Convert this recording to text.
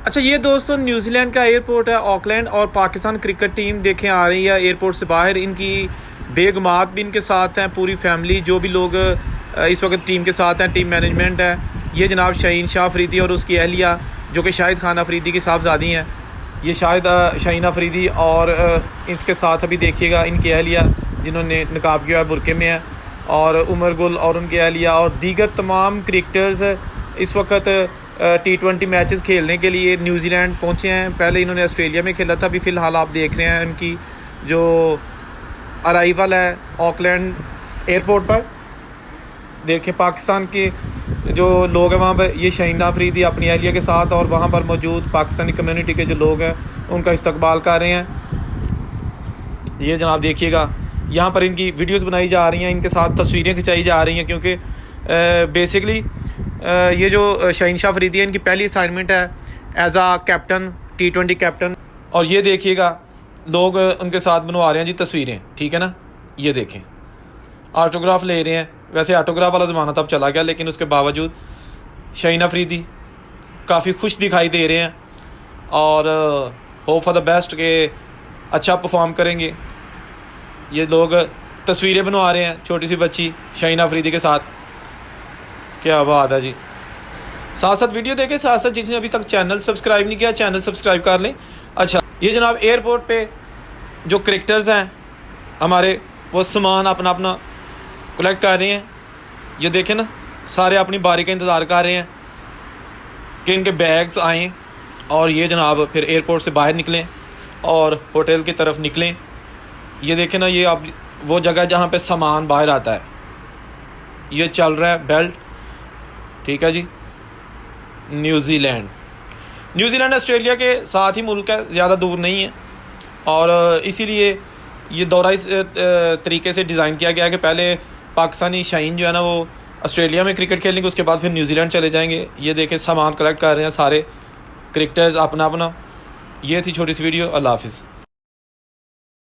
अच्छा ये दोस्तों न्यूजीलैंड का एयरपोर्ट है ऑकलैंड, और पाकिस्तान क्रिकेट टीम देखें आ रही है एयरपोर्ट से बाहर। इनकी बेगमात भी इनके साथ हैं, पूरी फैमिली, जो भी लोग इस वक्त टीम के साथ हैं, टीम मैनेजमेंट है। ये जनाब शाहीन शाह अफरीदी और उसकी अहलिया जो कि शाहिद खान अफरीदी की साहबजादी हैं। ये शाहिद शाहीन अफरीदी और इसके साथ अभी देखिएगा इनकी अहलिया जिन्होंने नकाब किया है, बुरके में है, और उमर गुल और उनकी अहलिया और दीगर तमाम क्रिकेटर्स इस वक्त T20 मैचेस खेलने के लिए न्यूजीलैंड पहुंचे हैं। पहले इन्होंने ऑस्ट्रेलिया में खेला था। अभी फ़िलहाल आप देख रहे हैं इनकी जो अराइवल है ऑकलैंड एयरपोर्ट पर। देखें पाकिस्तान के जो लोग हैं वहाँ पर, ये शाहीन अफरीदी अपनी अहलिया के साथ और वहाँ पर मौजूद पाकिस्तानी कम्युनिटी के जो लोग हैं उनका इस्तकबाल कर रहे हैं। ये जनाब देखिएगा यहाँ पर इनकी वीडियोस बनाई जा रही हैं, इनके साथ तस्वीरें खिंचाई जा रही हैं, क्योंकि बेसिकली ये जो शाहीन शाह अफरीदी है इनकी पहली असाइनमेंट है एज आ कैप्टन, T20 कैप्टन। और ये देखिएगा लोग उनके साथ बनवा रहे हैं जी तस्वीरें, ठीक है ना। ये देखें ऑटोग्राफ ले रहे हैं। वैसे ऑटोग्राफ वाला ज़माना तब चला गया, लेकिन उसके बावजूद शाहीन अफरीदी काफ़ी खुश दिखाई दे रहे हैं और होप फॉर द बेस्ट के अच्छा परफॉर्म करेंगे। ये लोग तस्वीरें बनवा रहे हैं, छोटी सी बच्ची शाहीन अफरीदी के साथ। क्या बात है जी। साथ साथ वीडियो देखें, साथ साथ जिसने अभी तक चैनल सब्सक्राइब नहीं किया चैनल सब्सक्राइब कर लें। अच्छा ये जनाब एयरपोर्ट पे जो क्रिकेटर्स हैं हमारे, वो सामान अपना अपना कलेक्ट कर रहे हैं। ये देखें ना, सारे अपनी बारी का इंतज़ार कर रहे हैं कि इनके बैग्स आएँ और ये जनाब फिर एयरपोर्ट से बाहर निकलें और होटल की तरफ निकलें। ये देखें ना, ये आप वो जगह जहाँ पे सामान बाहर आता है। ये चल रहा है बेल्ट, ठीक है जी। न्यूजीलैंड ऑस्ट्रेलिया के साथ ही मुल्क है, ज़्यादा दूर नहीं है, और इसीलिए ये दौरा इस तरीके से डिज़ाइन किया गया है कि पहले पाकिस्तानी शाहीन जो है ना वो ऑस्ट्रेलिया में क्रिकेट खेलेंगे, उसके बाद फिर न्यूजीलैंड चले जाएंगे। ये देखें सामान कलेक्ट कर रहे हैं सारे क्रिकेटर्स अपना अपना। ये थी छोटी सी वीडियो। अल्लाह हाफिज़।